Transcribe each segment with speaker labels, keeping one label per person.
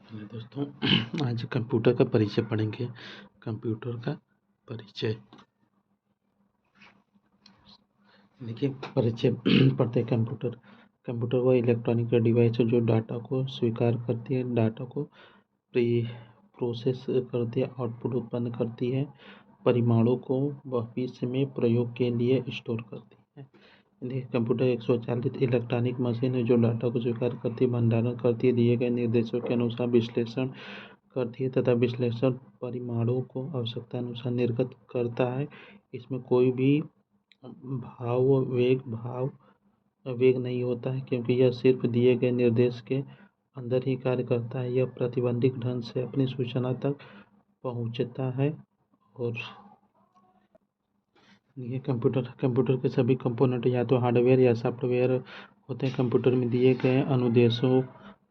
Speaker 1: Hello दोस्तों, आज computer का परिचय पढ़ेंगे। कंप्यूटर का परिचय देखिए, परिचय पढ़ते हैं। कंप्यूटर वो इलेक्ट्रॉनिक डिवाइस है जो डाटा को स्वीकार करती है, डाटा को प्रोसेस करती है, आउटपुट उत्पन्न करती है, परिमाणों को भविष्य में प्रयोग के लिए स्टोर करती है। देखिए, कंप्यूटर एक स्वचालित इलेक्ट्रॉनिक मशीन है जो डाटा को स्वीकार करती है, भंडारण करती है, दिए गए निर्देशों के अनुसार विश्लेषण करती है तथा विश्लेषण परिणामों को आवश्यकता अनुसार निर्गत करता है। इसमें कोई भी भाव वेग नहीं होता है, क्योंकि यह सिर्फ दिए गए निर्देश के अंदर ही कार्य करता है। यह प्रतिबंधित ढंग से अपनी सूचना तक पहुंचता है। और ये कंप्यूटर के सभी कंपोनेंट या तो हार्डवेयर या सॉफ्टवेयर होते हैं। कंप्यूटर में दिए गए अनुदेशों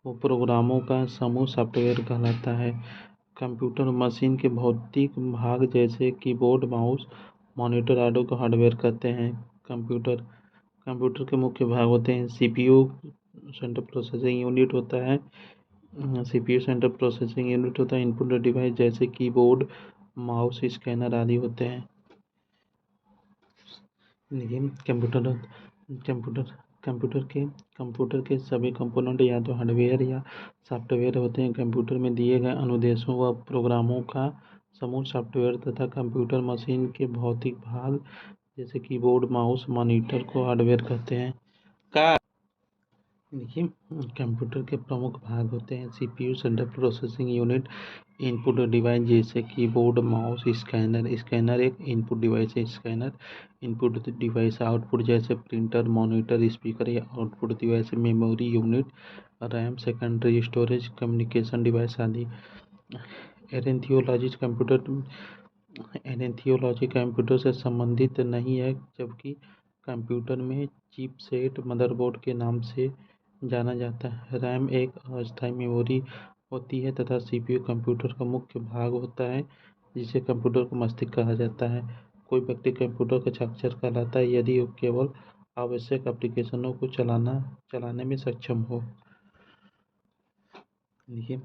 Speaker 1: व प्रोग्रामों का समूह सॉफ्टवेयर कहलाता है। कंप्यूटर मशीन के भौतिक भाग जैसे कीबोर्ड, माउस, मॉनिटर आदि को हार्डवेयर कहते हैं। कंप्यूटर के मुख्य भाग होते हैं। सीपीयू सेंट्रल प्रोसेसिंग यूनिट होता है। इनपुट डिवाइस जैसे कीबोर्ड, माउस, स्कैनर आदि होते हैं। लेकिन कंप्यूटर कंप्यूटर के सभी कंपोनेंट या तो हार्डवेयर या सॉफ्टवेयर होते हैं। कंप्यूटर में दिए गए अनुदेशों व प्रोग्रामों का समूह सॉफ्टवेयर तथा कंप्यूटर मशीन के भौतिक भाग जैसे कीबोर्ड, माउस, मॉनिटर को हार्डवेयर कहते हैं। देखिए, कंप्यूटर के प्रमुख भाग होते हैं। CPU central processing unit, input device जैसे कीबोर्ड, माउस, स्कैनर एक इनपुट डिवाइस है। स्कैनर इनपुट डिवाइस, आउटपुट जैसे प्रिंटर, मॉनिटर, स्पीकर या output device, memory unit, RAM, secondary storage, communication device आदि। एरेंथियोलॉजी कंप्यूटर से संबंधित नहीं है, जबकि कंप्यूटर में चिपसेट मदरबोर्ड के नाम से जाना जाता है। रैम एक अस्थायी मेमोरी होती है तथा सीपीयू कंप्यूटर का मुख्य भाग होता है, जिसे कंप्यूटर का मस्तिष्क कहा जाता है। कोई व्यक्ति कंप्यूटर का साक्षर कहलाता है यदि वो केवल आवश्यक एप्लीकेशनों को चलाने में सक्षम हो। देखिए,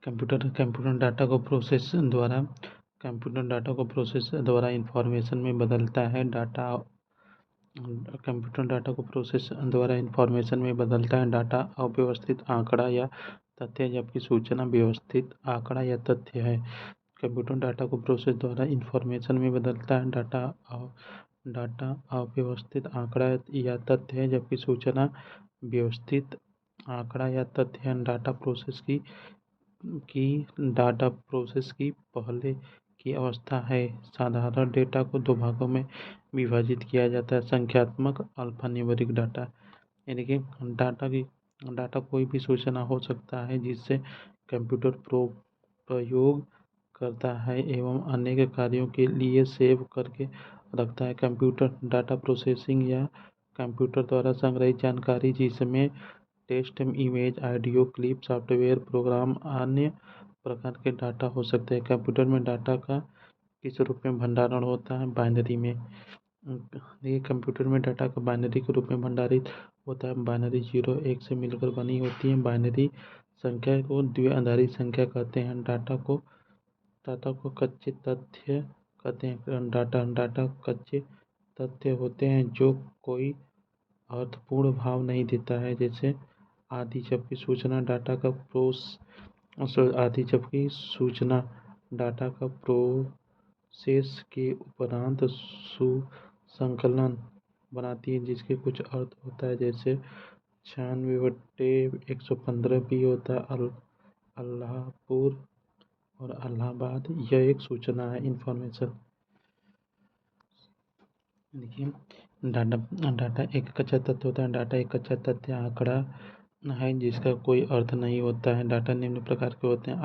Speaker 1: कंप्यूटर डाटा को प्रोसेस द्वारा इंफॉर्मेशन में बदलता है। कंप्यूटर डाटा को प्रोसेस द्वारा इंफॉर्मेशन में बदलता है। डाटा अव्यवस्थित आंकड़ा या तथ्य, जबकि सूचना व्यवस्थित आंकड़ा या तथ्य है। कंप्यूटर डाटा को प्रोसेस द्वारा इंफॉर्मेशन में बदलता है। डाटा अव्यवस्थित आंकड़ा या तथ्य है, जबकि सूचना व्यवस्थित आंकड़ा या तथ्य है। डाटा प्रोसेस की पहले की अवस्था है। साधारण डेटा को दो भागों में विभाजित किया जाता है। संख्यात्मक, अल्फान्यूमेरिक डाटा, यानी कि डाटा कोई भी सूचना हो सकता है जिससे कंप्यूटर प्रयोग करता है एवं अनेक कार्यों के लिए सेव करके रखता है। कंप्यूटर डाटा प्रोसेसिंग या कंप्यूटर द्वारा संग्रहित जानकारी, जिसमें text, image, audio, clip, software, program, अन्य प्रकार के डाटा हो सकते हैं। कंप्यूटर में डाटा का किस रूप में भंडारण होता है? बाइनरी में। ये कंप्यूटर में डाटा का बाइनरी के रूप में भंडारित होता है। बाइनरी 0 1 से मिलकर बनी होती है। बाइनरी संख्या को द्विआधारी संख्या कहते हैं। डाटा को कच्चे तथ्य कहते हैं। डाटा कच्चे तथ्य होते हैं जो कोई अर्थपूर्ण भाव नहीं देता है, जैसे आदि, जबकि सूचना डाटा का प्रोसेस के उपरांत सुसंकलन बनाती है, जिसके कुछ अर्थ होता है, जैसे 96/115 भी होता है। अल्लाहपुर और इलाहाबाद, यह एक सूचना है, इंफॉर्मेशन। देखिए, डाटा एक कच्चा तथ्य होता है। डाटा एक कच्चा तथ्य आंकड़ा है जिसका कोई अर्थ नहीं होता है। डाटा निम्न प्रकार के होते हैं।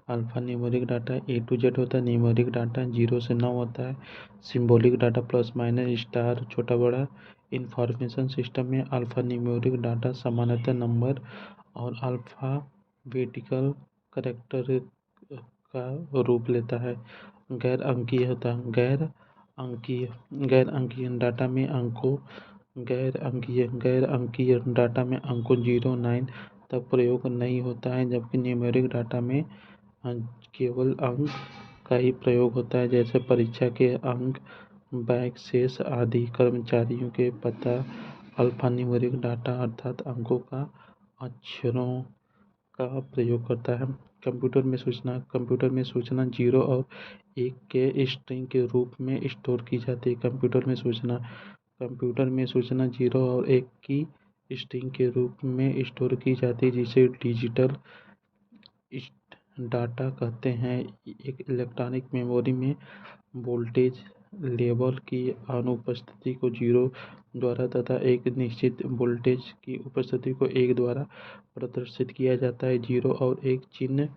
Speaker 1: Alphanumeric data A to Z होता है। न्यूमेरिक डाटा 0 से 9 होता है। Symbolic data plus minus star छोटा बड़ा। इंफॉर्मेशन सिस्टम में अल्फान्यूमेरिक डाटा सामान्यतः नंबर और अल्फाबेटिकल कैरेक्टर का रूप लेता है। गैर अंकीय डाटा में अंकों गैर अंकीय डाटा में अंकों 0, 9 तक प्रयोग नहीं होता है, जबकि न्यूमेरिक डाटा में केवल अंक का ही प्रयोग होता है, जैसे परीक्षा के अंक, बैंक शेष आदि। कर्मचारियों के पता अल्फान्यूमेरिक डाटा अर्थात अंकों का अक्षरों का प्रयोग करता है। कंप्यूटर में सूचना 0 और 1 के स्ट्रिंग के रूप में स्टोर की जाती है। कंप्यूटर में सूचना 0 और 1 की स्ट्रिंग के रूप में स्टोर की जाती है, जिसे डिजिटल डाटा कहते हैं। एक इलेक्ट्रॉनिक मेमोरी में वोल्टेज लेवल की अनुपस्थिति को 0 द्वारा तथा एक निश्चित वोल्टेज की उपस्थिति को 1 द्वारा प्रदर्शित किया जाता है। 0 और 1 चिन्ह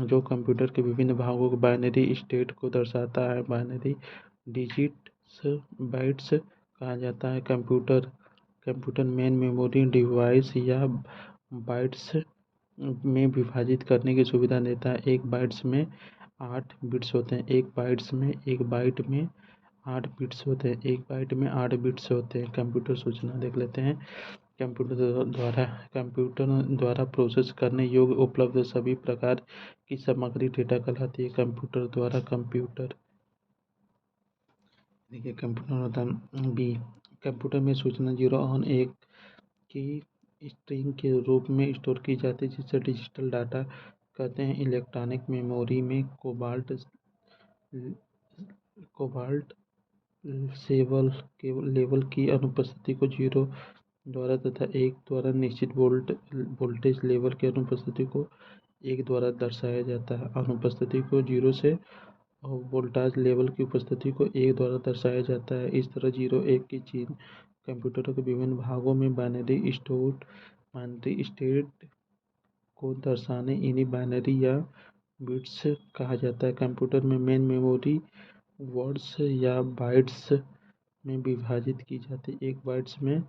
Speaker 1: जो कंप्यूटर के विभिन्न भागों के बाइनरी स्टेट को दर्शाता है, बाइनरी डिजिट्स बाइट्स कहा जाता है। कंप्यूटर मेन मेमोरी डिवाइस या बाइट्स में विभाजित करने की सुविधा देता है। एक बाइट में 8 बिट्स होते हैं। एक बाइट में 8 बिट्स होते हैं। कंप्यूटर सूचना देख लेते हैं। कंप्यूटर द्वारा प्रोसेस करने योग्य उपलब्ध सभी प्रकार की सामग्री डेटा कहलाती है। देखिए कंप्यूटर होता है बी। कंप्यूटर में सूचना 0 और 1 की स्ट्रिंग के रूप में स्टोर की जाती है, जिसे डिजिटल डाटा कहते हैं। इलेक्ट्रॉनिक मेमोरी में कोबाल्ट लेवल की अनुपस्थिति को 0 द्वारा तथा 1 द्वारा निश्चित वोल्टेज लेवल की अनुपस्थिति को 1 द्वारा दर्शाया जाता है। अनुपस्थिति को 0 से और वोल्टेज लेवल की उपस्थिति को 1 द्वारा दर्शाया जाता है। इस तरह 0 1 की चिन्ह कंप्यूटर के विभिन्न भागों में बाइनरी स्टेट को दर्शाने इन्हीं बाइनरी या बिट्स कहा जाता है। कंप्यूटर में मेन मेमोरी वर्ड्स या बाइट्स में विभाजित की जाती है। एक बाइट्स में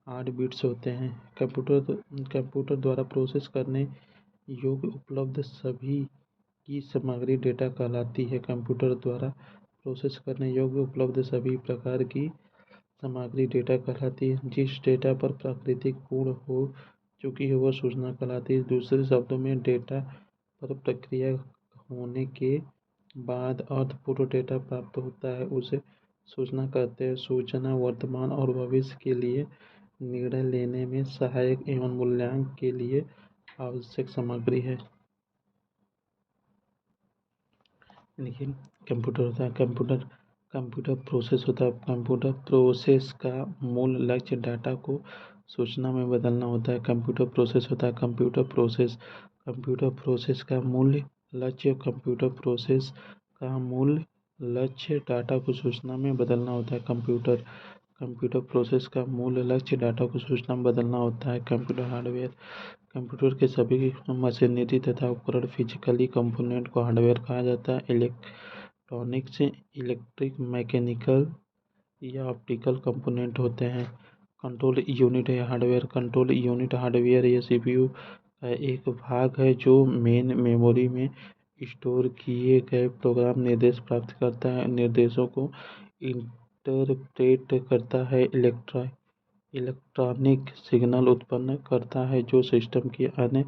Speaker 1: 8 बिट्स होते हैं। कंप्यूटर द्वारा प्रोसेस करने योग्य उपलब्ध सभी की सामग्री डेटा कहलाती है। कंप्यूटर द्वारा प्रोसेस करने योग्य उपलब्ध सभी प्रकार की सामग्री डेटा कहलाती है। जिस डेटा पर प्राकृतिक पूर्ण हो चुकी है वह सूचना कहलाती है। दूसरे शब्दों में डेटा पर प्रक्रिया होने के बाद अर्थपूर्ण डेटा प्राप्त होता है, उसे सूचना कहते हैं। सूचना वर्तमान और भविष्य के लिए निर्णय लेने में सहायक एवं मूल्यांकन के लिए आवश्यक सामग्री है। लेकिन कंप्यूटर होता है कंप्यूटर प्रोसेस होता है। कंप्यूटर प्रोसेस का मूल लक्ष्य डाटा को सूचना में बदलना होता है। कंप्यूटर प्रोसेस का मूल लक्ष्य डाटा को सूचना में बदलना होता है। कंप्यूटर प्रोसेस का मूल लक्ष्य डाटा को सूचना में बदलना होता है। कंप्यूटर हार्डवेयर कंप्यूटर के सभी मशीनरी तथा उपकरण फिजिकली कंपोनेंट को हार्डवेयर कहा जाता है। इलेक्ट्रॉनिक्स इलेक्ट्रिक, मैकेनिकल या ऑप्टिकल कंपोनेंट होते हैं। कंट्रोल यूनिट है हार्डवेयर। कंट्रोल यूनिट हार्डवेयर या सीपीयू का एक भाग है जो मेन मेमोरी में स्टोर किए गए प्रोग्राम निर्देश प्राप्त करता है, निर्देशों को इंटरप्रेट करता है। इलेक्ट्रॉनिक सिग्नल उत्पन्न करता है जो सिस्टम की अन्य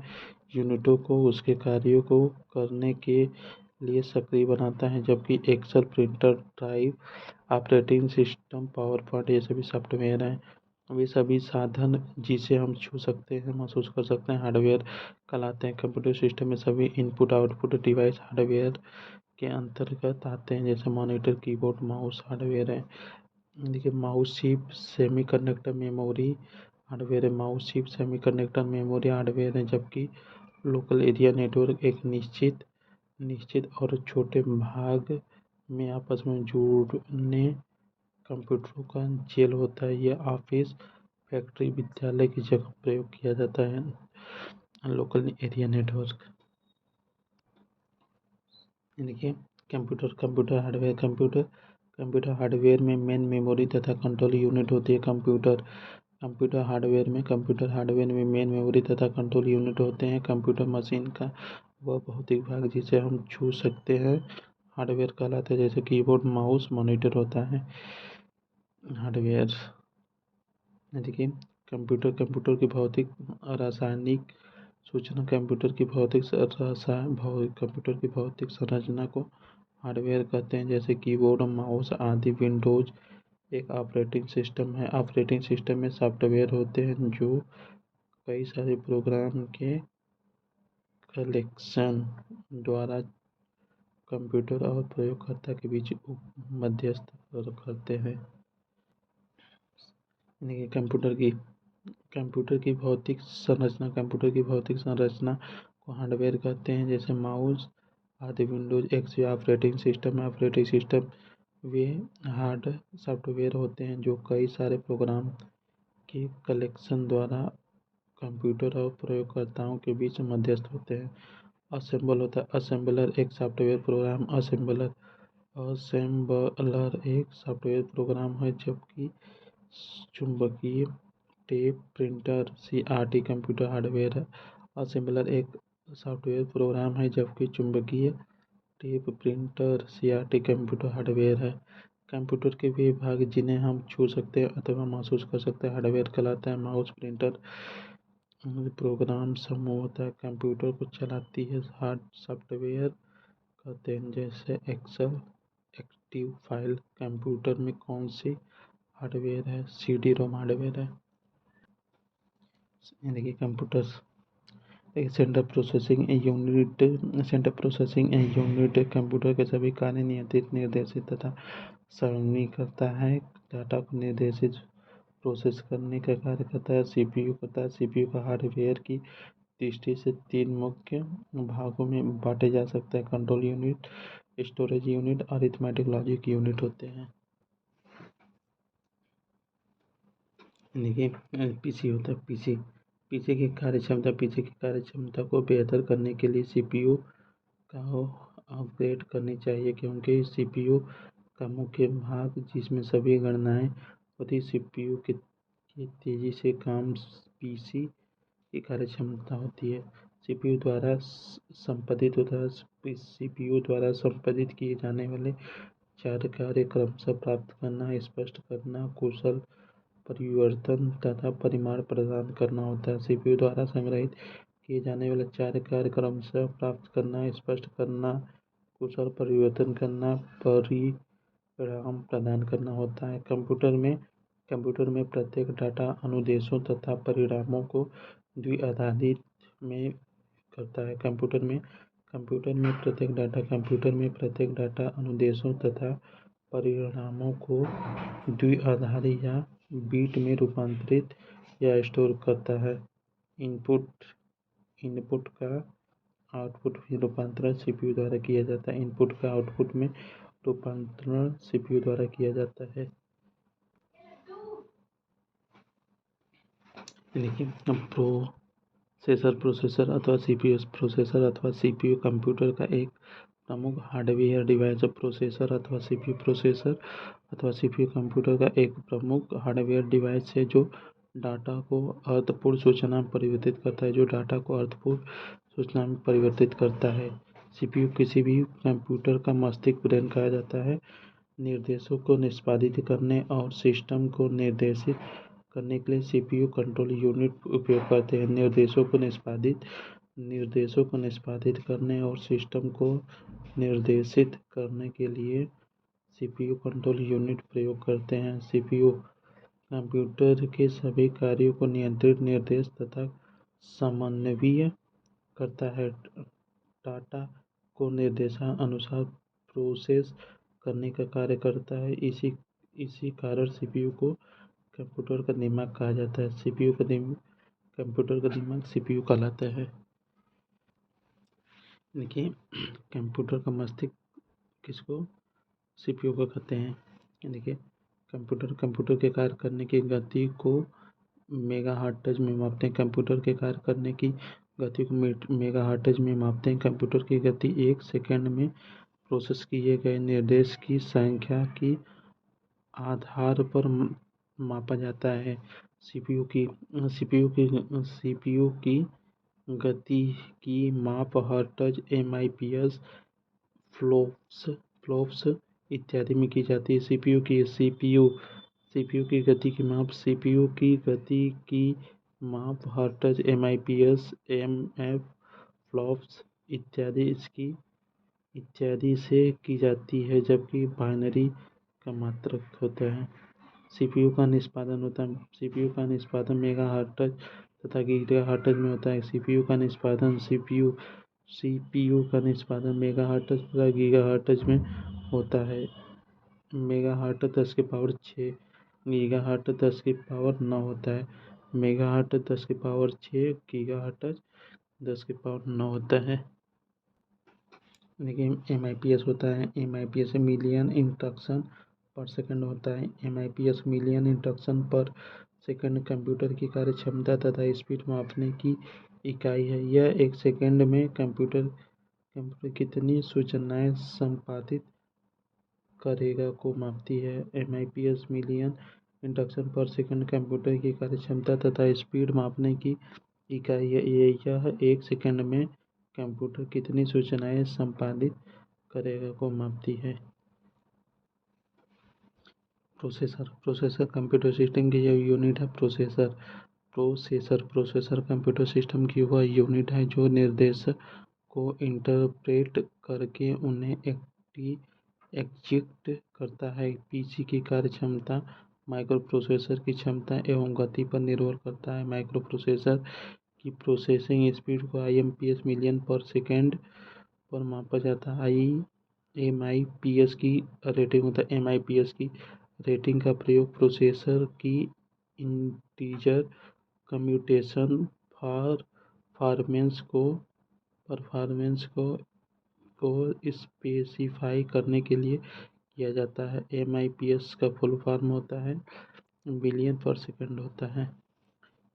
Speaker 1: यूनिटों को उसके कार्यों को करने के लिए सक्रिय बनाता है। जबकि Excel, printer, drive, operating system, PowerPoint ये सभी सॉफ्टवेयर हैं। वे सभी साधन जिसे हम छू सकते हैं, महसूस कर सकते हैं, हार्डवेयर कहलाते हैं। कंप्यूटर सिस्टम में सभी इनपुट आउटपुट डिवाइस हार्डवेयर के अंतर्गत आते हैं, जैसे मॉनिटर, कीबोर्ड, माउस हार्डवेयर है। देखिए mouse chip semiconductor memory hardware है। मेमोरी हार्डवेयर है, जबकि लोकल एरिया नेटवर्क एक निश्चित और छोटे भाग में आपस में जुड़ने कंप्यूटरों का जेल होता है। यह ऑफिस, फैक्ट्री, विद्यालय की जगह प्रयोग किया जाता है। लोकल एरिया नेटवर्क देखिए कंप्यूटर हार्डवेयर में मेन मेमोरी तथा कंट्रोल यूनिट होती है। कंप्यूटर हार्डवेयर में मेन मेमोरी तथा कंट्रोल यूनिट होते हैं। कंप्यूटर मशीन का वह भौतिक भाग जिसे हम छू सकते हैं हार्डवेयर कहलाता है, जैसे कीबोर्ड, माउस, मॉनिटर होता है हार्डवेयर। देखिए कंप्यूटर की भौतिक, रासायनिक सूचना कंप्यूटर की भौतिक संरचना को हार्डवेयर कहते हैं, जैसे कीबोर्ड, माउस आदि। विंडोज एक ऑपरेटिंग सिस्टम है। ऑपरेटिंग सिस्टम में सॉफ्टवेयर होते हैं जो कई सारे प्रोग्राम के कलेक्शन द्वारा कंप्यूटर और प्रयोगकर्ता के बीच मध्यस्थ करते हैं। यानी कि कंप्यूटर की भौतिक संरचना को हार्डवेयर कहते हैं, जैसे माउस आदि। विंडोज एक्स ऑपरेटिंग सिस्टम है। ऑपरेटिंग सिस्टम वे हार्ड सॉफ्टवेयर होते हैं जो कई सारे प्रोग्राम के कलेक्शन द्वारा कंप्यूटर और प्रयोगकर्ताओं के बीच मध्यस्थ होते हैं। असेंबल होता है। असेंबलर एक सॉफ्टवेयर प्रोग्राम असेंबलर एक सॉफ्टवेयर प्रोग्राम है, जबकि चुंबकीय tape printer CRT computer hardware है। असेंबलर एक सॉफ्टवेयर प्रोग्राम है, जबकि चुंबकीय tape printer CRT computer hardware है। कंप्यूटर के वे भाग जिन्हें हम छू सकते हैं अथवा महसूस कर सकते हैं हार्डवेयर कहलाता है। माउस प्रिंटर प्रोग्राम समूह होता है, कंप्यूटर को चलाती है, हार्ड सॉफ्टवेयर कहते हैं, जैसे एक्सेल एक्टिव फाइल। कंप्यूटर में कौन सी हार्डवेयर है? सीडी रोम हार्डवेयर है। यानी कि computer central processing unit computer के सभी कार्य नियंत्रित, निर्देशित तथा सरणी करता है। डाटा को निर्देशित प्रोसेस करने का कार्य करता है। सीपीयू करता है। सीपीयू का हार्डवेयर की दृष्टि से 3 मुख्य भागों में बांटे जा सकते हैं। Control unit, storage unit, arithmetic logic unit होते हैं। यानी कि पीसी होता है। पीसी की कार्यक्षमता को बेहतर करने के लिए सीपीयू का अपग्रेड करनी चाहिए, क्योंकि सीपीयू का मुख्य भाग जिसमें सभी गणनाएं होती सीपीयू की तेजी से काम पीसी की कार्यक्षमता होती है। सीपीयू द्वारा संपादित किए जाने वाले 4 कार्य क्रमशः प्राप्त करना, स्पष्ट करना, कुशल परिवर्तन तथा परिमाण प्रदान करना होता है। सीपीयू द्वारा संग्रहित किए जाने वाले 4 कार्य क्रमशः प्राप्त करना, स्पष्ट करना, कुशल परिवर्तन करना, परिणाम प्रदान करना होता है। कंप्यूटर में प्रत्येक डाटा अनुदेशों तथा परिणामों को द्विआधारी में करता है। कंप्यूटर में प्रत्येक डाटा अनुदेशों तथा परिणामों को द्विआधारी या बीट में रूपांतरित या स्टोर करता है। इनपुट का आउटपुट में रूपांतरण सीपीयू द्वारा किया जाता है। इनपुट का आउटपुट में रूपांतरण सीपीयू द्वारा किया जाता है। लेकिन प्रोसेसर अथवा सीपीयू कंप्यूटर का एक प्रमुख हार्डवेयर डिवाइस। प्रोसेसर अथवा सीपीयू कंप्यूटर का एक प्रमुख हार्डवेयर डिवाइस है जो डाटा को अर्थपूर्ण सूचना में परिवर्तित करता है। सीपीयू किसी भी कंप्यूटर का मस्तिष्क ब्रेन कहा जाता है। निर्देशों को निष्पादित करने और सिस्टम को निर्देशित करने के लिए सीपीयू कंट्रोल यूनिट उपयोग करते हैं। निर्देशों को निष्पादित करने और सिस्टम को निर्देशित करने के लिए सीपीयू कंट्रोल यूनिट प्रयोग करते हैं। सीपीयू कंप्यूटर के सभी कार्यों को नियंत्रित, निर्देश तथा समन्वय करता है। डाटा को निर्देशानुसार प्रोसेस करने का कार्य करता है। इसी कारण सीपीयू को कंप्यूटर का दिमाग कहा जाता है। कंप्यूटर का दिमाग सीपीयू कहलाता है। देखिए, कंप्यूटर का मस्तिष्क किसको सीपीयू को कहते हैं। देखिए, कंप्यूटर के कार्य करने की गति को मेगाहर्ट्ज में मापते हैं। कंप्यूटर की गति 1 सेकंड में प्रोसेस किए गए निर्देश की संख्या की आधार पर मापा जाता है। सीपीयू की गति की माप हर्ट्ज, एमआईपीएस, फ्लॉप्स इत्यादि में की जाती है। सीपीयू की गति की माप माप हर्ट्ज, MIPS, MF फ्लॉप्स इत्यादि से की जाती है, जबकि बाइनरी का मात्रक होता है। सीपीयू का निष्पादन मेगाहर्ट्ज तथा गीगाहर्ट्ज में होता है। सीपीयू का निष्पादन मेगाहर्ट्ज तथा गीगाहर्ट्ज में होता है। मेगाहर्ट्ज 10⁶, गीगाहर्ट्ज 10⁹ होता है। मेगाहर्ट्ज 10⁶, गीगाहर्ट्ज 10⁹ होता है। लेकिन MIPS होता है, MIPS मिलियन इंस्ट्रक्शन पर सेकंड होता है। MIPS मिलियन इंस्ट्रक्शन पर सेकंड कंप्यूटर की कार्यक्षमता तथा स्पीड मापने की इकाई है। यह एक सेकंड में कंप्यूटर कितनी सूचनाएं संपादित करेगा को मापती है। MIPS मिलियन इंस्ट्रक्शन पर सेकंड कंप्यूटर की कार्यक्षमता तथा स्पीड मापने की इकाई है। यह एक सेकंड में कंप्यूटर कितनी सूचनाएं संपादित करेगा को मापती है। प्रोसेसर कंप्यूटर सिस्टम की यह यूनिट है। प्रोसेसर कंप्यूटर सिस्टम की वह यूनिट है जो निर्देश को इंटरप्रेट करके उन्हें एग्जीक्यूट करता है। पीसी की कार्यक्षमता माइक्रोप्रोसेसर की क्षमता एवं गति पर निर्भर करता है। माइक्रोप्रोसेसर की प्रोसेसिंग स्पीड को IMPS मिलियन पर सेकेंड पर मापा जाता है। MIPS की रेटिंग का प्रयोग प्रोसेसर की इंटीजर कम्यूटेशन परफॉर्मेंस को स्पेसिफाई करने के लिए किया जाता है। MIPS का फुल फॉर्म होता है बिलियन पर सेकंड होता है।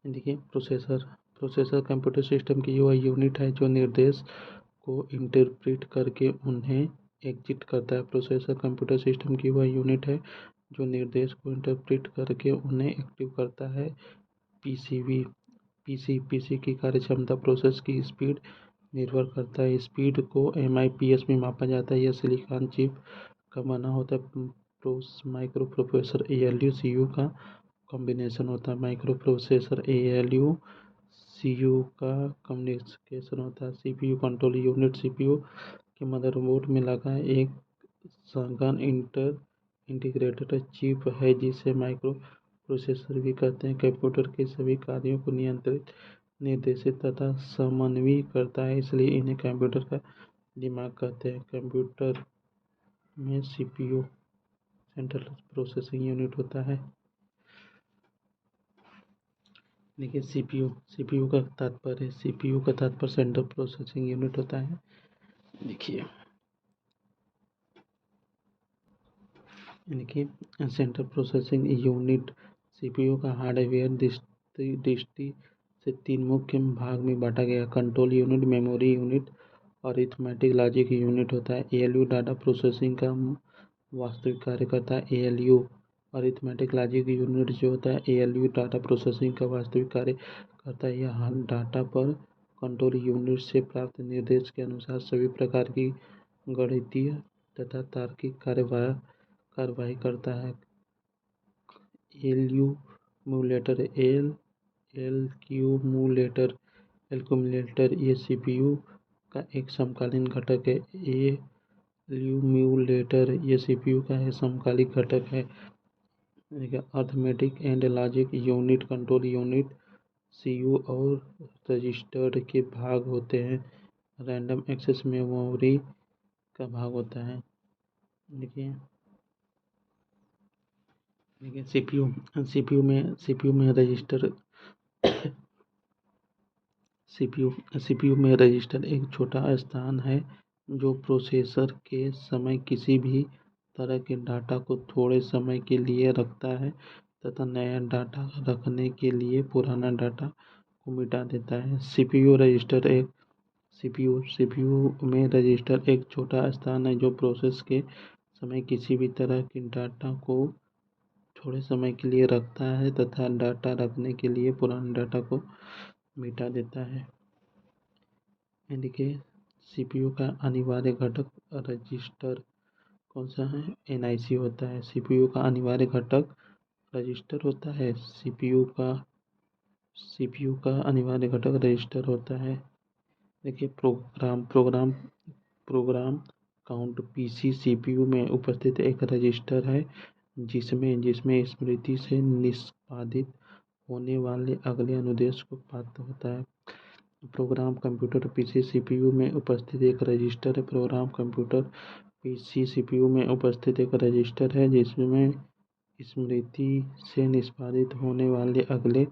Speaker 1: देखिए, प्रोसेसर कंप्यूटर सिस्टम की वह यूनिट है जो निर्देश को इंटरप्रेट करके उन्हें एग्जीक्यूट करता है। प्रोसेसर कंप्यूटर सिस्टम की वह यूनिट है जो निर्देश को इंटरप्रेट करके उन्हें एक्टिव करता है। पीसी की कार्यक्षमता प्रोसेस की स्पीड निर्भर करता है। स्पीड को MIPS में मापा जाता है। यह सिलिकॉन चिप का बना होता है। माइक्रोप्रोसेसर ALU CU का कॉम्बिनेशन होता है। माइक्रोप्रोसेसर ALU CU का कम्युनिकेशन होता है। CPU कंट्रोल यूनिट CPU के मदरबोर्ड में लगा एक संगन इंटीग्रेटेड चिप है जिसे माइक्रो प्रोसेसर भी कहते हैं। कंप्यूटर के सभी कार्यों को नियंत्रित, निर्देशित तथा समन्वित करता है, इसलिए इन्हें कंप्यूटर का दिमाग कहते हैं। कंप्यूटर में CPU सेंट्रल प्रोसेसिंग यूनिट होता है। देखिए, CPU का तात्पर्य सेंट्रल प्रोसेसिंग यूनिट होता है। देखिए सेंट्रल प्रोसेसिंग यूनिट CPU का हार्डवेयर दृष्टि से तीन मुख्य भाग में बांटा गया। कंट्रोल यूनिट, मेमोरी यूनिट और अरिथमेटिक लॉजिक यूनिट होता है। ALU डाटा प्रोसेसिंग का वास्तविक कार्य करता है। ALU अरिथमेटिक लॉजिक यूनिट जो होता है, ALU डाटा प्रोसेसिंग का वास्तविक कार्य करता है। यह डाटा पर कंट्रोल यूनिट से प्राप्त निर्देश के अनुसार सभी प्रकार की गणितीय तथा तार्किक कार्यवाही करता है। एल्यूम्यूलेटर ये CPU का एक समकालीन घटक है। एल्यूम्यूलेटर ये CPU का एक समकालिक घटक है। Arithmetic and logic unit control unit CU और रजिस्टर के भाग होते हैं। रैंडम एक्सेस मेमोरी का भाग होता है। देखिए CPU में रजिस्टर एक छोटा स्थान है जो प्रोसेसर के समय किसी भी तरह के डाटा को थोड़े समय के लिए रखता है तथा नया डाटा रखने के लिए पुराना डाटा को मिटा देता है। CPU में रजिस्टर एक छोटा स्थान है जो प्रोसेस के समय किसी भी तरह के डाटा को थोड़े समय के लिए रखता है तथा डाटा रखने के लिए पुराने डाटा को मिटा देता है। देखिए, CPU का अनिवार्य घटक रजिस्टर कौन सा है? NIC होता है। CPU का अनिवार्य घटक रजिस्टर होता है। CPU का सीपीयू का अनिवार्य घटक रजिस्टर होता है। देखिए प्रोग्राम काउंट पीसी सीपीयू में उपस्थित एक रजिस्टर है जिसमें स्मृति से निष्पादित होने वाले अगले अनुदेश को प्राप्त होता है। प्रोग्राम कंप्यूटर पीसी सीपीयू में उपस्थित एक रजिस्टर है। प्रोग्राम कंप्यूटर पीसी सीपीयू में उपस्थित एक रजिस्टर है जिसमें स्मृति से निष्पादित होने वाले अगले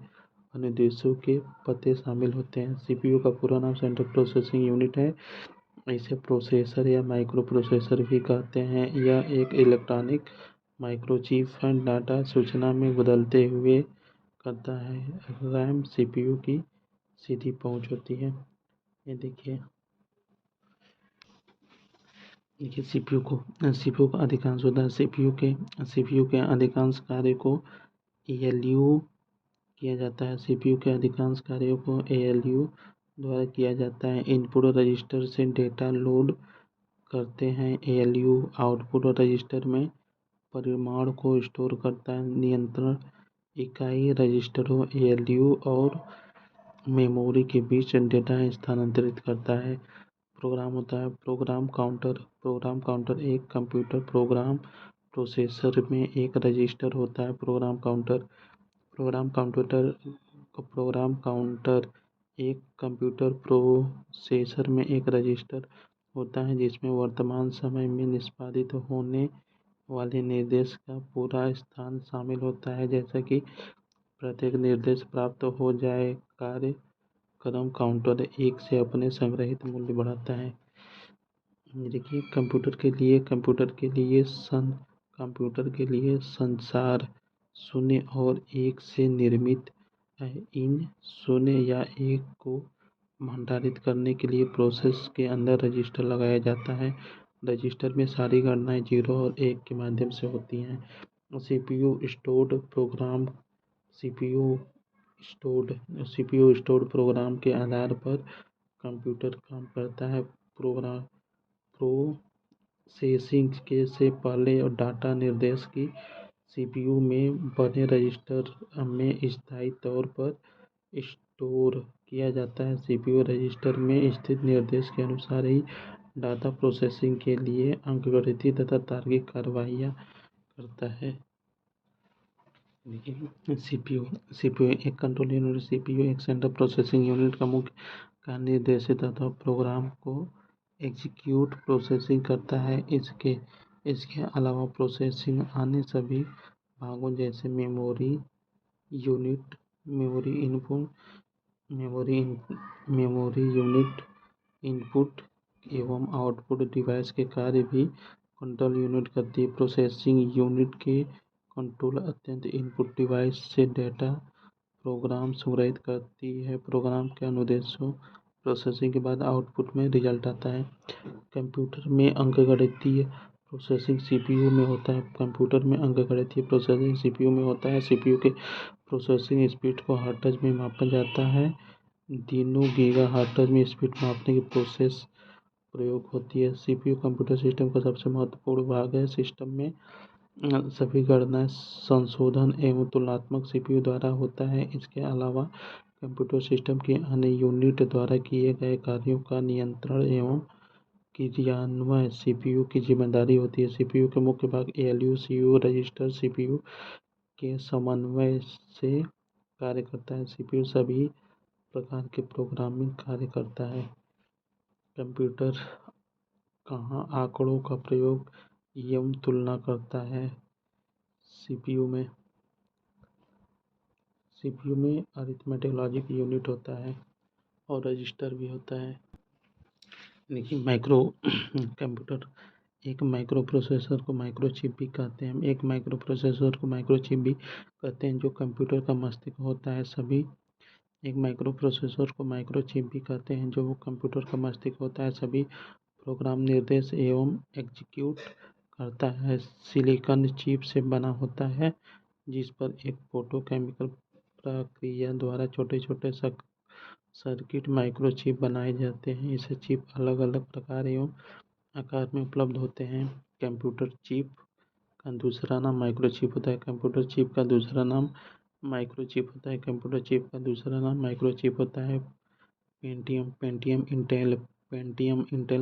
Speaker 1: अनुदेशों के पते शामिल होते हैं। सीपीयू का पूरा नाम सेंट्रल प्रोसेसिंग यूनिट है। इसे प्रोसेसर या माइक्रो प्रोसेसर भी कहते हैं। यह एक इलेक्ट्रॉनिक माइक्रोचिप है। डाटा सूचना में बदलते हुए करता है। रैम सीपीयू की सीधी पहुंच होती है। ये देखिए सीपीयू का अधिकांश होता है। सीपीयू के अधिकांश कार्य को एएलयू किया जाता है। सीपीयू के अधिकांश कार्यों को एएलयू द्वारा किया जाता है। इनपुट रजिस्टर से डेटा लोड करते हैं। एएलयू आउटपुट रजिस्टर में परिमाण को स्टोर करता है। नियंत्रण इकाई रजिस्टरों एएलयू और मेमोरी के बीच डेटा स्थानांतरित करता है। प्रोग्राम होता है प्रोग्राम काउंटर एक कंप्यूटर प्रोग्राम प्रोसेसर में एक रजिस्टर होता है। प्रोग्राम काउंटर एक कंप्यूटर प्रोसेसर में एक रजिस्टर होता है जिसमें वर्तमान समय में निष्पादित होने वाले निर्देश का पूरा स्थान शामिल होता है। जैसा कि प्रत्येक निर्देश प्राप्त हो जाए कार्यक्रम काउंटर एक से अपने संग्रहित मूल्य बढ़ाता है। देखिए कंप्यूटर के लिए संसार शून्य और एक से निर्मित है। इन शून्य या एक को भंडारित करने के लिए प्रोसेस के अंदर रजिस्टर लगाया जाता है। रजिस्टर में सारी गणनाएं 0 और 1 के माध्यम से होती हैं। सीपीयू स्टोर्ड प्रोग्राम के आधार पर कंप्यूटर काम करता है। प्रोसेसिंग के से पहले और डाटा निर्देश की सीपीयू में बने रजिस्टर में स्थायी तौर पर स्टोर किया जाता है। सीपीयू रजिस्टर में स्थित निर्देश के अनुसार ही डाटा प्रोसेसिंग के लिए अंकगणितीय तथा तार्किक कार्रवाइयाँ करता है। सीपीयू एक कंट्रोल यूनिट। सीपीयू एक सेंट्रल प्रोसेसिंग यूनिट का मुख्य कार्य निर्देशित अथवा प्रोग्राम को एग्जीक्यूट प्रोसेसिंग करता है। इसके अलावा प्रोसेसिंग अन्य सभी भागों जैसे मेमोरी यूनिट इनपुट एवं आउटपुट डिवाइस के कार्य भी कंट्रोल यूनिट करती है। प्रोसेसिंग यूनिट के कंट्रोल अत्यंत इनपुट डिवाइस से डेटा प्रोग्राम संग्रहित करती है। प्रोग्राम के अनुदेशों प्रोसेसिंग के बाद आउटपुट में रिजल्ट आता है। कंप्यूटर में अंकगणितीय प्रोसेसिंग सीपीयू में होता है। सीपीयू के प्रोसेसिंग स्पीड को हर्ट्ज में मापा जाता है। दिनों गीगाहर्ट्ज में स्पीड मापने की प्रोसेस प्रयोग होती है। सीपीयू कंप्यूटर सिस्टम का सबसे महत्वपूर्ण भाग है। सिस्टम में सभी गणना संशोधन एवं तुलनात्मक सीपीयू द्वारा होता है। इसके अलावा कंप्यूटर सिस्टम के अन्य यूनिट द्वारा किए गए कार्यों का नियंत्रण एवं क्रियान्वयन सीपीयू की जिम्मेदारी होती है। सीपीयू के मुख्य भाग एएलयू सीयू रजिस्टर सीपीयू के समन्वय से कार्य करता है। सीपीयू सभी प्रकार के प्रोग्रामिंग कार्य करता है। कंप्यूटर कहाँ आंकड़ों का प्रयोग एवं तुलना करता है। सीपीयू में अरिथमेटिक लॉजिक यूनिट होता है और रजिस्टर भी होता है। देखिए एक माइक्रो प्रोसेसर को माइक्रोचिप भी कहते हैं। जो कंप्यूटर का मस्तिष्क होता है। सभी प्रोग्राम निर्देश एवं एग्जीक्यूट करता है। सिलिकॉन चिप से बना होता है जिस पर एक फोटोकेमिकल प्रक्रिया द्वारा छोटे छोटे सर्किट माइक्रोचिप बनाए जाते हैं। इसे चिप अलग अलग प्रकार एवं आकार में उपलब्ध होते हैं। कंप्यूटर चिप का दूसरा नाम माइक्रोचिप होता है। कंप्यूटर चिप का दूसरा नाम माइक्रोचिप होता है। कंप्यूटर चिप का दूसरा नाम माइक्रोचिप होता है। पेंटियम इंटेल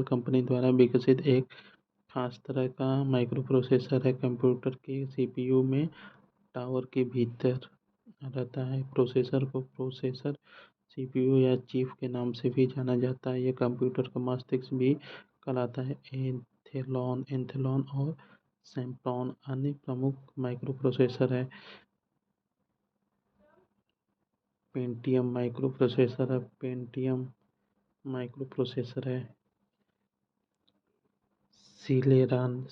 Speaker 1: कंपनी द्वारा विकसित एक खास तरह का माइक्रो प्रोसेसर है। कंप्यूटर के सीपीयू में टावर के भीतर रहता है। प्रोसेसर को प्रोसेसर सीपीयू या चिप के नाम से भी जाना जाता है। यह कंप्यूटर का मस्तिष्क भी कहलाता है। एंथेलॉन और सैम्पटॉन अन्य प्रमुख माइक्रोप्रोसेसर है। पेंटियम माइक्रोप्रोसेसर है। सिलेरॉन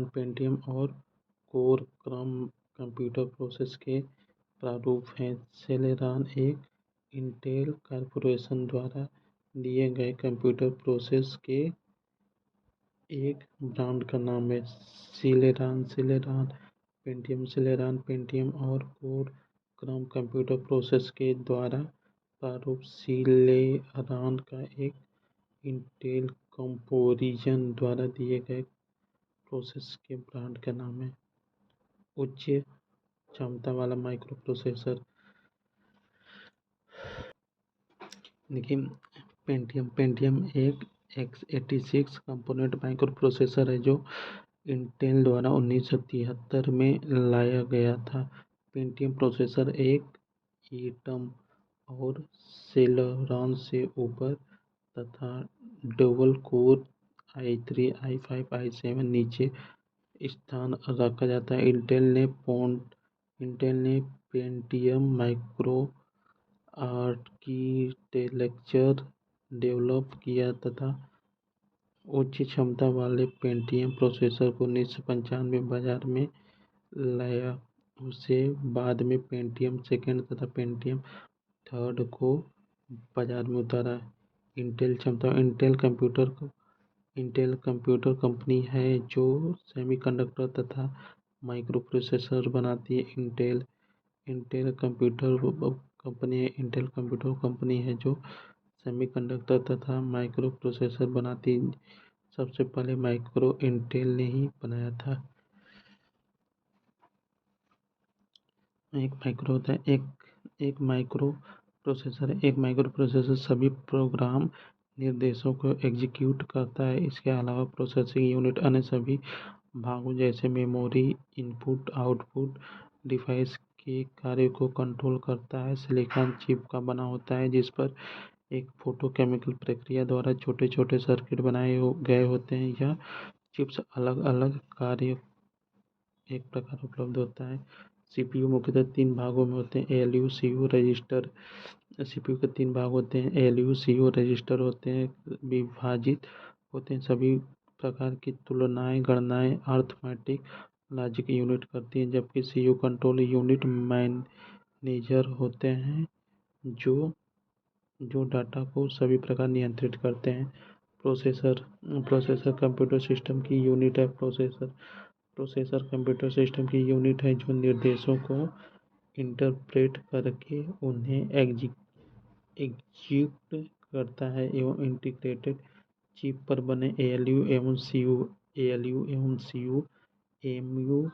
Speaker 1: पेंटियम और कोर कंप्यूटर प्रोसेस के प्रारूप हैं। सेलेरॉन एक इंटेल कॉर्पोरेशन द्वारा दिए गए कंप्यूटर प्रोसेस के एक ब्रांड का नाम है। सिलेरॉन पेंटियम और कोर कंप्यूटर प्रोसेस के द्वारा प्रारूप सिलेरॉन का एक इंटेल कॉर्पोरेशन द्वारा दिए गए प्रोसेस के ब्रांड का नाम है। उच्च क्षमता वाला माइक्रो प्रोसेसर देखिए पेंटियम एक x86 कंपोनेंट माइक्रो प्रोसेसर है जो इंटेल द्वारा 1973 में लाया गया था। पेंटियम प्रोसेसर एक एटम और सेलेरॉन से ऊपर तथा double core i3 i5 i7 नीचे स्थान रखा जाता है। इंटेल ने पेंटियम माइक्रो आर्किटेक्चर डेवलप किया तथा उच्च क्षमता वाले पेंटियम प्रोसेसर को 1995 बाजार में लाया। उसे बाद में पेंटियम सेकेंड तथा पेंटियम थर्ड को बाजार में उतारा। इंटेल कंप्यूटर कंपनी है जो सेमीकंडक्टर तथा माइक्रोप्रोसेसर बनाती है। इंटेल कंप्यूटर कंपनी है जो सेमीकंडक्टर तथा माइक्रो प्रोसेसर बनाती। सबसे पहले माइक्रो इंटेल ने ही बनाया था। एक माइक्रो प्रोसेसर सभी प्रोग्राम निर्देशों को एग्जीक्यूट करता है। इसके अलावा प्रोसेसिंग यूनिट अन्य सभी भागों जैसे मेमोरी इनपुट आउटपुट डिवाइस के कार्य को कंट्रोल करता है। सिलिकॉन चिप का बना होता है जिस पर एक फोटोकेमिकल प्रक्रिया द्वारा छोटे छोटे सर्किट बनाए गए होते हैं। यह चिप्स अलग अलग कार्य एक प्रकार उपलब्ध होता है। सीपीयू मुख्यतः तीन भागों में होते हैं। ALU CU register. सीपीयू के तीन भाग होते हैं। एएलयू सीयू रजिस्टर होते हैं विभाजित होते हैं। सभी प्रकार की तुलनाएं गणनाएं अर्थमेटिक लॉजिक यूनिट करती हैं। जबकि सीयू कंट्रोल यूनिट मैनेजर होते हैं जो डाटा को सभी प्रकार नियंत्रित करते हैं। प्रोसेसर कंप्यूटर सिस्टम की यूनिट है। प्रोसेसर कंप्यूटर सिस्टम की यूनिट है जो निर्देशों को इंटरप्रेट करके उन्हें एग्जीक्यूट करता है एवं इंटीग्रेटेड चिप पर बने एएलयू एवं सीयू एमयू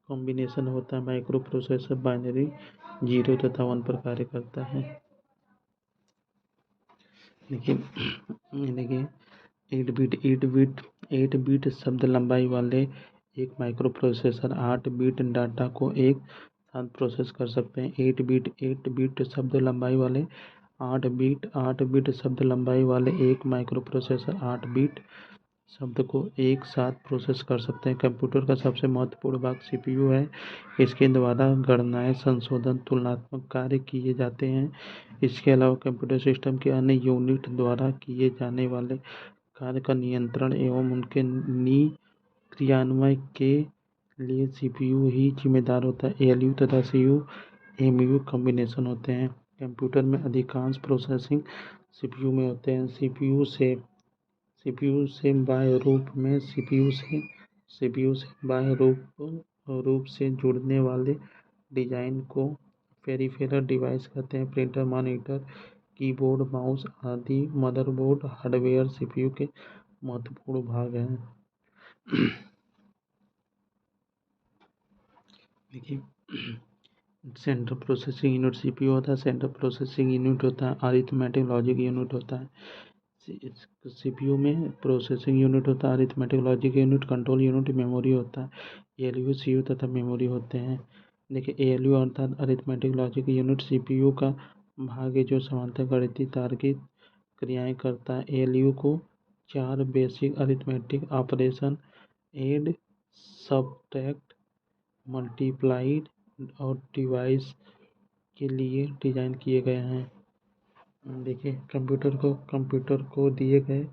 Speaker 1: कॉम्बिनेशन होता है। माइक्रो प्रोसेसर बाइनरी 0 तथा 1 पर कार्य करता है। देखिए 8 बिट शब्द लंबाई वाले एक माइक्रो प्रोसेसर 8 बिट डाटा को एक साथ प्रोसेस कर सकते हैं। 8 बिट शब्द लंबाई वाले 8 बिट शब्द लंबाई वाले एक माइक्रो प्रोसेसर 8 बिट शब्द को एक साथ प्रोसेस कर सकते हैं। कंप्यूटर का सबसे महत्वपूर्ण भाग सीपीयू है। इसके द्वारा गणनाएं संशोधन तुलनात्मक कार्य किए जाते हैं। इसके अलावा कंप्यूटर सिस्टम के अन्य यूनिट द्वारा किए जाने वाले कार्य का नियंत्रण एवं उनके क्रियान्वयन के लिए सीपीयू ही जिम्मेदार होता है। एएलयू तथा सीयू एमयू कॉम्बिनेशन होते हैं। कंप्यूटर में अधिकांश प्रोसेसिंग सीपीयू में होते हैं। सीपीयू से बाह्य रूप से जुड़ने वाले डिजाइन को पेरिफेरल डिवाइस कहते हैं। प्रिंटर मॉनिटर कीबोर्ड माउस आदि मदरबोर्ड हार्डवेयर सीपीयू के महत्वपूर्ण भाग हैं। देखिए सेंट्रल प्रोसेसिंग यूनिट सीपीयू होता है, सेंट्रल प्रोसेसिंग यूनिट होता है, अरिथमेटिक लॉजिक यूनिट होता है। सीपीयू में प्रोसेसिंग यूनिट होता है, arithmetic logic unit, control unit, memory होता है। एएलयू, सीयू तथा मेमोरी होते हैं। देखिए एएलयू अर्थात अरिथमेटिक लॉजिक यूनिट सीपीयू का भाग है जो समांतर गणितीय तार्किक क्रियाएं करता है। एएलयू को 4 basic arithmetic operation add, subtract, multiplied और डिवाइस के लिए डिज़ाइन किए गए हैं। देखिए कंप्यूटर को दिए गए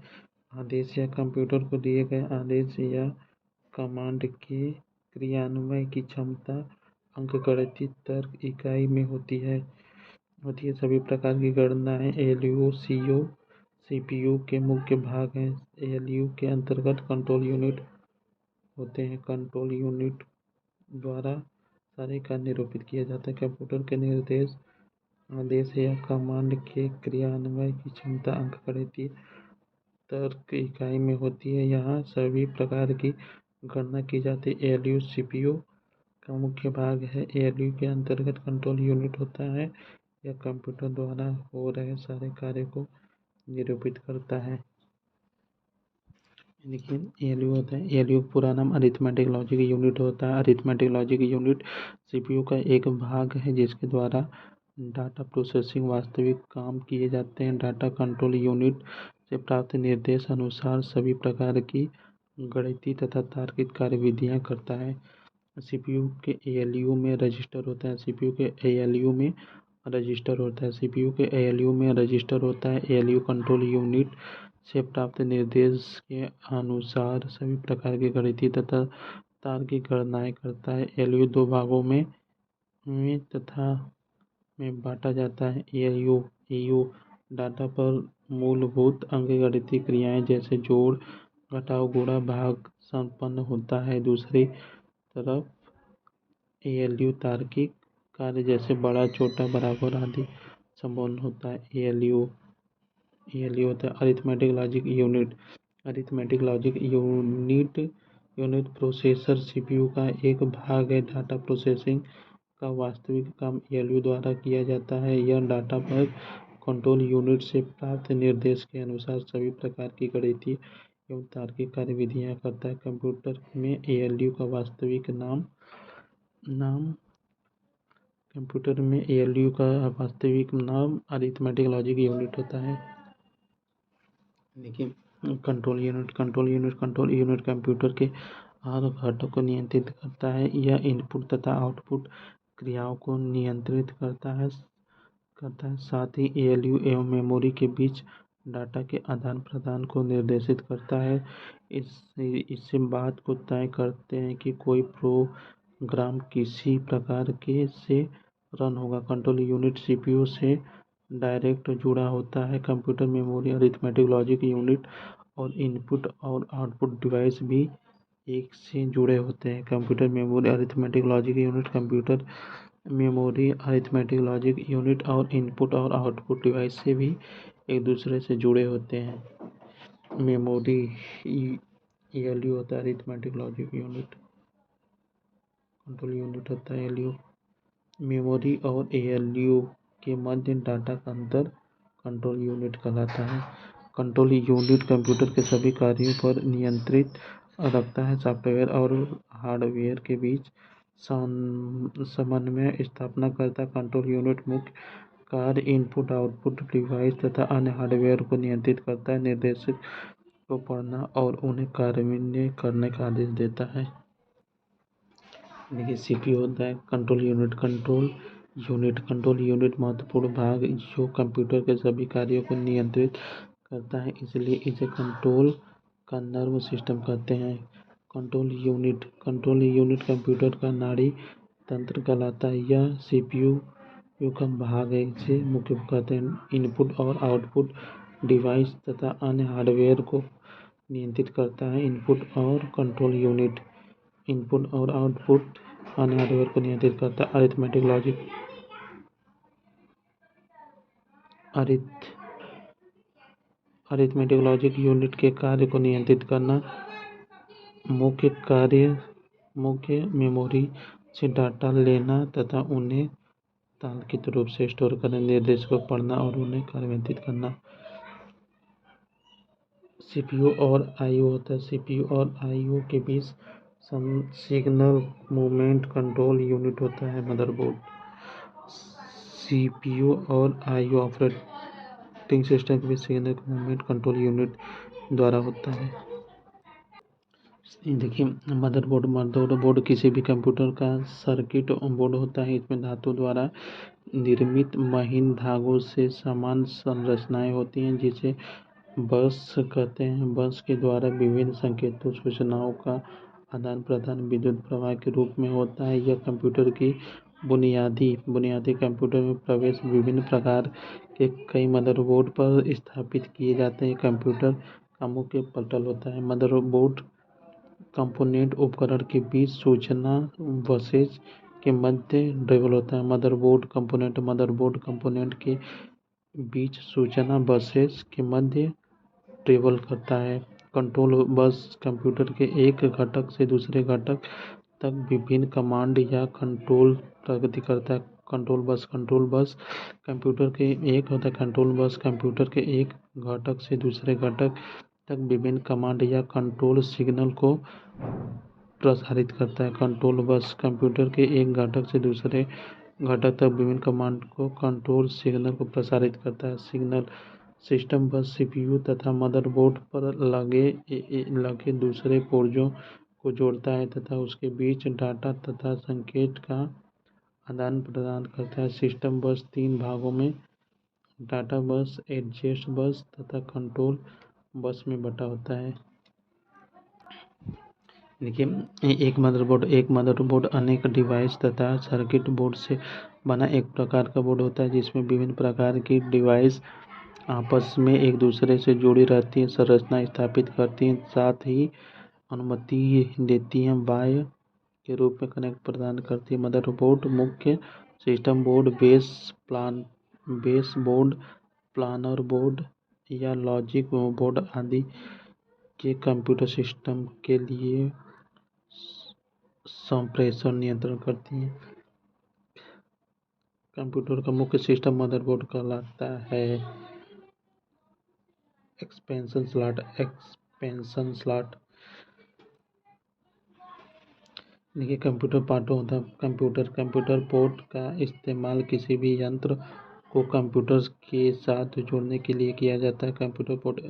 Speaker 1: आदेश या कंप्यूटर को दिए गए आदेश या कमांड के क्रियान्वयन की क्षमता अंकगणितीय तर्क इकाई में होती है। सभी प्रकार की गणनाएं एएलयू, सीयू, सीपीयू के मुख्य भाग हैं। एएलयू के अंतर्गत कंट्रोल यूनिट होते हैं। कंट्रोल यूनिट द्वारा सारे कार्य निरूपित किया जाता है। कंप्यूटर के निर्देश आदेश या कमांड के क्रियान्वयन की क्षमता अंकगणितीय तर्क इकाई में होती है। यहाँ सभी प्रकार की गणना की जाती है। एएलयू सीपीयू का मुख्य भाग है। एएलयू के अंतर्गत कंट्रोल यूनिट होता है। यह कंप्यूटर द्वारा हो रहे सारे कार्य को निरूपित करता है। देखिए एएलयू होता है, एएलयू का पूरा नाम अरिथमेटिक लॉजिक यूनिट होता है। अरिथमेटिक लॉजिक यूनिट सीपीयू का एक भाग है जिसके द्वारा डाटा प्रोसेसिंग वास्तविक काम किए जाते हैं। डाटा कंट्रोल यूनिट से प्राप्त निर्देश अनुसार सभी प्रकार की गणितीय तथा तार्किक कार्यविधियां करता है। सीपीयू के एएलयू में रजिस्टर होता है। सीपीयू के एएलयू में रजिस्टर होता है। सीपीयू के एएलयू में रजिस्टर होता है। एएलयू कंट्रोल यूनिट से प्राप्त निर्देश के अनुसार सभी प्रकार की गणितीय तथा तार्किक गणनाएं करता है। एएलयू 2 भागों में तथा में बांटा जाता है। एयू डाटा पर मूलभूत अंकगणितीय क्रियाएं जैसे जोड़, घटाव, गुणा, भाग संपन्न होता है। दूसरी तरफ एएलयू तार्किक कार्य जैसे बड़ा, छोटा, बराबर आदि संपन्न होता है। एएलयू होता है arithmetic logic unit. Arithmetic logic unit processor CPU का एक भाग है। डाटा प्रोसेसिंग का वास्तविक काम एएलयू द्वारा किया जाता है। यह डाटा पर कंट्रोल यूनिट से प्राप्त निर्देश के अनुसार सभी प्रकार की गणितीय एवं तार्किक कार्यविधियां करता है। कंप्यूटर में एएलयू का वास्तविक नाम कंप्यूटर में एएलयू का वास्तविक नाम अरिथमेटिक लॉजिक यूनिट होता है। देखिए कंट्रोल यूनिट कंप्यूटर के हर घटक को नियंत्रित करता है। यह इनपुट तथा आउटपुट क्रियाओं को नियंत्रित करता है। साथ ही एएलयू एवं मेमोरी के बीच डाटा के आदान प्रदान को निर्देशित करता है। इससे बात को तय करते हैं कि कोई प्रोग्राम किसी प्रकार के से रन होगा। कंट्रोल यूनिट सीपीयू से डायरेक्ट जुड़ा होता है। Computer memory, arithmetic logic unit और इनपुट और आउटपुट डिवाइस भी एक से जुड़े होते हैं। Computer memory, arithmetic logic unit, computer memory, arithmetic logic unit और इनपुट और आउटपुट डिवाइस से भी एक दूसरे से जुड़े होते हैं। मेमोरी एएलयू होता है arithmetic logic unit, control unit होता है एएलयू। मेमोरी और एएलयू के मध्य डाटा का अंतर कंट्रोल यूनिट कहलाता है। कंट्रोल यूनिट कंप्यूटर के सभी कार्यों पर नियंत्रित रखता है। सॉफ्टवेयर और हार्डवेयर के बीच समन्वय स्थापना करता है। कंट्रोल यूनिट मुख्य कार्य इनपुट, आउटपुट डिवाइस तथा अन्य हार्डवेयर को नियंत्रित करता है। निर्देश को पढ़ना और उन्हें कार्यान्वित करने का आदेश देता है। देखिए सीपीयू होता है कंट्रोल यूनिट महत्वपूर्ण भाग जो कंप्यूटर के सभी कार्यों को नियंत्रित करता है, इसलिए इसे कंट्रोल का नर्वस सिस्टम कहते हैं। कंट्रोल यूनिट कंप्यूटर का नाड़ी तंत्र कहलाता है। यह सीपीयू का भाग है। इसे मुख्य कहते हैं। इनपुट और आउटपुट डिवाइस तथा अन्य हार्डवेयर को नियंत्रित करता है। इनपुट और आउटपुट अन्य हार्डवेयर को नियंत्रित करता है। अरिथमेटिक लॉजिक यूनिट के कार्य को नियंत्रित करना मुख्य मेमोरी से डाटा लेना तथा उन्हें तार्किक रूप से स्टोर करना, निर्देश को पढ़ना और उन्हें कार्यान्वित करना। सीपीयू और आईओ होता है। सीपीयू और आईओ के बीच सिग्नल मूवमेंट कंट्रोल यूनिट होता है मदरबोर्ड। सीपीयू और आईओ ऑपरेटिंग सिस्टम के बीच सिग्नल मूवमेंट कंट्रोल यूनिट द्वारा होता है। देखिए, मदरबोर्ड किसी भी कंप्यूटर का सर्किट बोर्ड होता है। इसमें धातु द्वारा निर्मित महीन धागों से समान संरचनाएं होती हैं, जिसे बस कहते हैं। बस के द्वारा विभिन्न संकेतों सूचनाओं का आदान प्रदान विद्युत प्रवाह के रूप में होता है। यह कंप्यूटर की बुनियादी कंप्यूटर में प्रवेश विभिन्न प्रकार के कई मदरबोर्ड पर स्थापित किए जाते हैं। कंप्यूटर का मुख्य पटल होता है। मदरबोर्ड कंपोनेंट उपकरण के बीच सूचना बसेज के मध्य ड्राइव होता है। मदरबोर्ड कंपोनेंट के बीच सूचना बसेज के मध्य ट्रेवल करता है। कंट्रोल बस कंप्यूटर के एक घटक से दूसरे घटक तक विभिन्न कमांड या कंट्रोल प्रगति करता है। कंट्रोल बस कंप्यूटर के एक घटक से दूसरे घटक तक विभिन्न कमांड या कंट्रोल सिग्नल को प्रसारित करता है। कंट्रोल बस कंप्यूटर के एक घटक से दूसरे घटक तक विभिन्न कमांड को कंट्रोल सिग्नल को प्रसारित करता है। सिस्टम बस सीपीयू तथा मदरबोर्ड पर लगे दूसरे पुर्जों को जोड़ता है तथा उसके बीच डाटा तथा संकेत का आदान प्रदान करता है। सिस्टम बस 3 भागों में डाटा बस, एड्रेस बस तथा कंट्रोल बस में बटा होता है। देखिए, एक मदरबोर्ड अनेक डिवाइस तथा सर्किट बोर्ड से बना एक प्रकार का बोर्ड होता है, जिसमें विभिन्न प्रकार की डिवाइस आपस में एक दूसरे से जुड़ी रहती हैं, संरचना स्थापित करती हैं, साथ ही अनुमति देती हैं, बाह्य के रूप में कनेक्ट प्रदान करती है। मदरबोर्ड मुख्य system board, base board, planar board या लॉजिक बोर्ड आदि के कंप्यूटर सिस्टम के लिए संप्रेषण नियंत्रण करती हैं। कंप्यूटर का मुख्य सिस्टम मदरबोर्ड कहलाता है। एक्सपेंशन स्लॉट देखिए, कंप्यूटर पार्टों होता है। कंप्यूटर पोर्ट का इस्तेमाल किसी भी यंत्र को कंप्यूटर के साथ जोड़ने के लिए किया जाता है। कंप्यूटर पोर्ट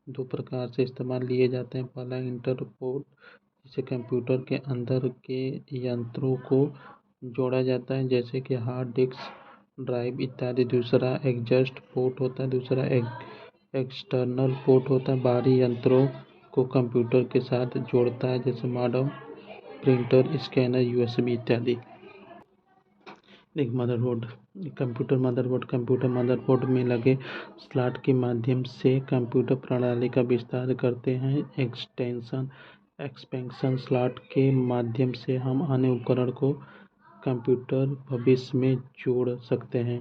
Speaker 1: 2 प्रकार से इस्तेमाल लिए जाते हैं। पहला इंटर पोर्ट, जिसे कंप्यूटर के अंदर के यंत्रों को जोड़ा जाता है, जैसे कि हार्ड डिस्क, ड्राइव इत्यादि। दूसरा एग्जॉस्ट पोर्ट होता है। दूसरा एक्सटर्नल पोर्ट होता है, बाहरी यंत्रों को कंप्यूटर के साथ जोड़ता है, जैसे मॉडेम, प्रिंटर, स्कैनर, यूएसबी इत्यादि। एक कंप्यूटर मदरबोर्ड में लगे स्लॉट के माध्यम से कंप्यूटर प्रणाली का विस्तार करते हैं। एक्सपेंशन स्लॉट के माध्यम से हम अन्य उपकरण को कंप्यूटर भविष्य में जोड़ सकते हैं।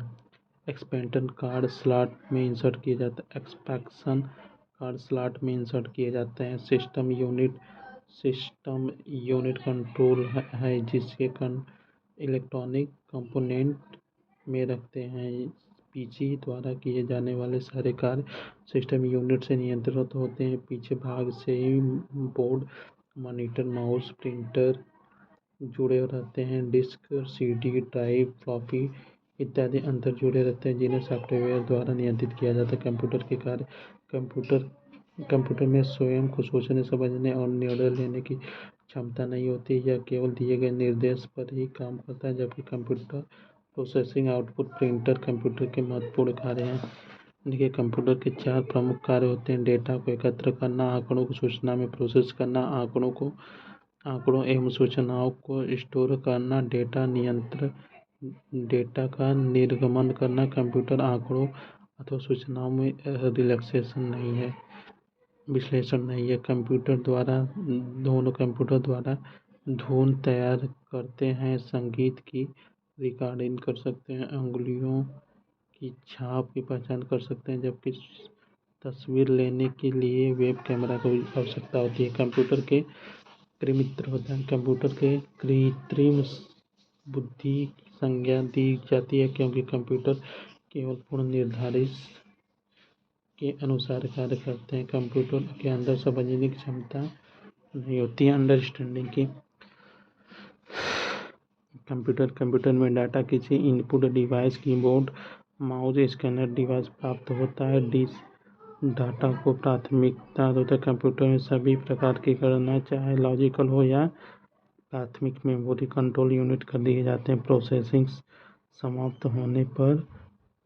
Speaker 1: एक्सपेंशन कार्ड स्लॉट में इंसर्ट किए जाते हैं। सिस्टम यूनिट कंट्रोल है, जिसके इलेक्ट्रॉनिक कंपोनेंट में रखते हैं। पीसी द्वारा किए जाने वाले सारे कार्य सिस्टम यूनिट से नियंत्रित होते हैं। पीछे भाग से ही बोर्ड, मॉनिटर, माउस, प्रिंटर जुड़े रहते हैं। डिस्क, सीडी, ड्राइव, फ्लॉपी इत्यादि अंतर जुड़े रहते हैं, जिन्हें सॉफ्टवेयर द्वारा नियंत्रित किया जाता है। कंप्यूटर के कार्य कंप्यूटर में स्वयं को सोचने, समझने और निर्णय लेने की क्षमता नहीं होती। यह केवल दिए गए निर्देश पर ही काम करता है, जबकि computer processing output printer computer के महत्वपूर्ण कार्य हैं। देखिए, कंप्यूटर के 4 प्रमुख कार्य होते हैं। डेटा को एकत्र करना, आंकड़ों को सूचना में प्रोसेस करना, आंकड़ों एवं सूचनाओं को स्टोर करना, डेटा का निर्गमन करना। कंप्यूटर आंकड़ों अथवा सूचनाओं में विश्लेषण नहीं है। दोनों कंप्यूटर द्वारा धुन तैयार करते हैं, संगीत की रिकॉर्डिंग कर सकते हैं, अंगुलियों की छाप की पहचान कर सकते हैं, जबकि तस्वीर लेने के लिए वेब कैमरा की आवश्यकता होती है। कंप्यूटर के कृत्रिम बुद्धि की संज्ञा दी जाती है, क्योंकि कंप्यूटर केवल पूर्व निर्धारित के अनुसार कार्य करते हैं। कंप्यूटर के अंदर समझने की क्षमता नहीं होती है, अंडरस्टैंडिंग की। कंप्यूटर में डाटा किसी input device, keyboard, mouse, scanner device प्राप्त होता है। डाटा को प्राथमिकता होता है। कंप्यूटर में सभी प्रकार की गणना, चाहे लॉजिकल हो या प्राथमिक मेमोरी कंट्रोल यूनिट कर दिए जाते हैं। प्रोसेसिंग समाप्त होने पर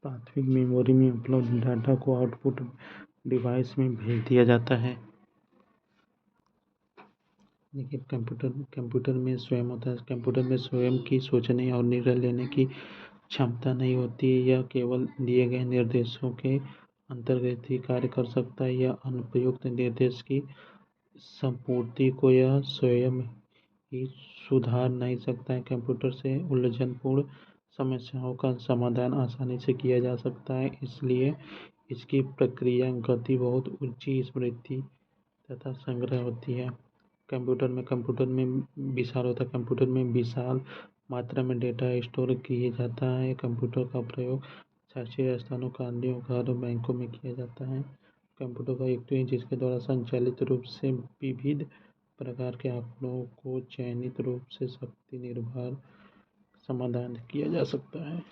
Speaker 1: प्राथमिक मेमोरी में उपलब्ध डाटा को आउटपुट डिवाइस में भेज दिया जाता है। देखिए, कंप्यूटर में स्वयं होता है। कंप्यूटर में स्वयं की सोचने और निर्णय लेने की क्षमता नहीं होती है। यह केवल दिए गए निर्देशों के अंतर्गत ही कार्य कर सकता है। यह अनुपयुक्त निर्देश की संपूर्ति को यह स्वयं ही सुधार नहीं सकता है। कंप्यूटर से उलझनपूर्ण समस्याओं का समाधान आसानी से किया जा सकता है, इसलिए इसकी प्रक्रिया गति बहुत उच्च स्मृति तथा संग्रह होती है। कंप्यूटर में विशाल होता है। कंप्यूटर में विशाल मात्रा में डेटा स्टोर किया जाता है। कंप्यूटर का प्रयोग शैक्षिक स्थानों, कार्यालयों, घरों, बैंकों में किया जाता है। कंप्यूटर का एक टूल जिसके द्वारा संचालित रूप से विविध प्रकार के आंकड़ों को चयनित रूप से शक्ति निर्भर समाधान किया जा सकता है।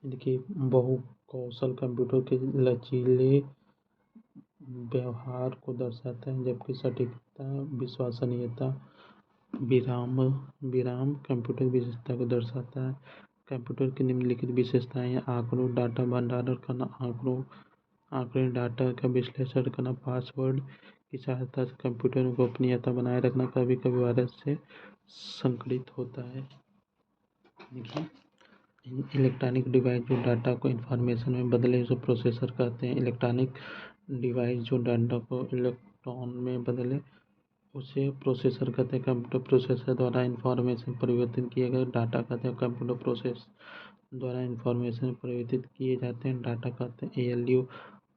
Speaker 1: देखिए, बहु कौशल कंप्यूटर के लचीले व्यवहार को दर्शाता है, जबकि सटीकता, विश्वसनीयता, विराम कंप्यूटर की विशेषता को दर्शाता है। कंप्यूटर की निम्नलिखित विशेषताएं आंकड़ों, डाटा भंडारण करना, आंकड़े डाटा का विश्लेषण करना, पासवर्ड की सहायता से कंप्यूटर में गोपनीयता बनाए रखना, कभी कभी वायरस से संकलित होता है। देखिए, इलेक्ट्रॉनिक डिवाइस जो डाटा को इंफॉर्मेशन में बदले उसे प्रोसेसर कहते हैं। इलेक्ट्रॉनिक डिवाइस जो डाटा को इलेक्ट्रॉन में बदले उसे प्रोसेसर कहते हैं। कंप्यूटर प्रोसेसर द्वारा इंफॉर्मेशन परिवर्तित किए गए डाटा कहते हैं। कंप्यूटर प्रोसेस द्वारा इंफॉर्मेशन परिवर्तित किए जाते हैं डाटा कहते हैं। ALU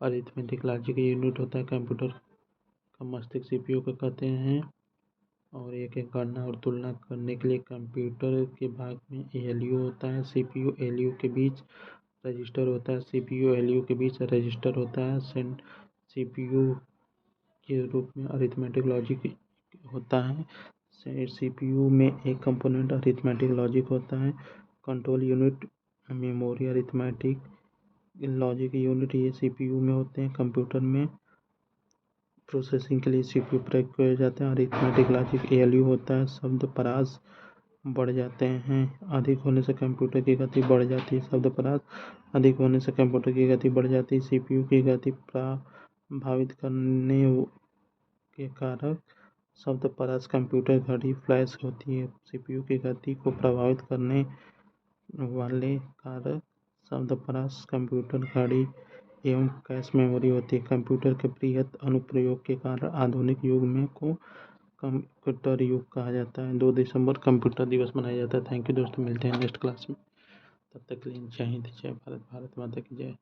Speaker 1: अरिथमेटिक लॉजिक यूनिट होता है। कंप्यूटर का मस्तिष्क CPU को कहते हैं। और एक गणना और तुलना करने के लिए कंप्यूटर के भाग में ALU होता है। CPU ALU के बीच रजिस्टर होता है। CPU ALU के बीच रजिस्टर होता है। CPU के रूप में अरिथमेटिक लॉजिक होता है। CPU में एक कंपोनेंट अरिथमेटिक लॉजिक होता है। Control unit, memory, arithmetic logic unit ये CPU में होते हैं। कंप्यूटर में प्रोसेसिंग के लिए CPU प्रयोग किए जाते हैं। अरिथमेटिक लॉजिक ALU होता है। शब्द परास बढ़ जाते हैं। अधिक होने से कंप्यूटर की गति बढ़ जाती है। शब्द परास अधिक होने से कंप्यूटर की गति बढ़ जाती है। CPU की गति प्रभावित करने के कारक शब्द परास कंप्यूटर घड़ी फ्लैश होती है। CPU की गति को प्रभावित करने वाले कारक शब्द परास कंप्यूटर घड़ी एवं कैश मेमोरी होती है। कंप्यूटर के बृहत अनुप्रयोग के कारण आधुनिक युग में को कंप्यूटर युग कहा जाता है। 2 दिसंबर कंप्यूटर दिवस मनाया जाता है। थैंक यू दोस्तों, मिलते हैं नेक्स्ट क्लास में। तब तक के लिए जय हिंद, जय भारत, भारत माता की जय।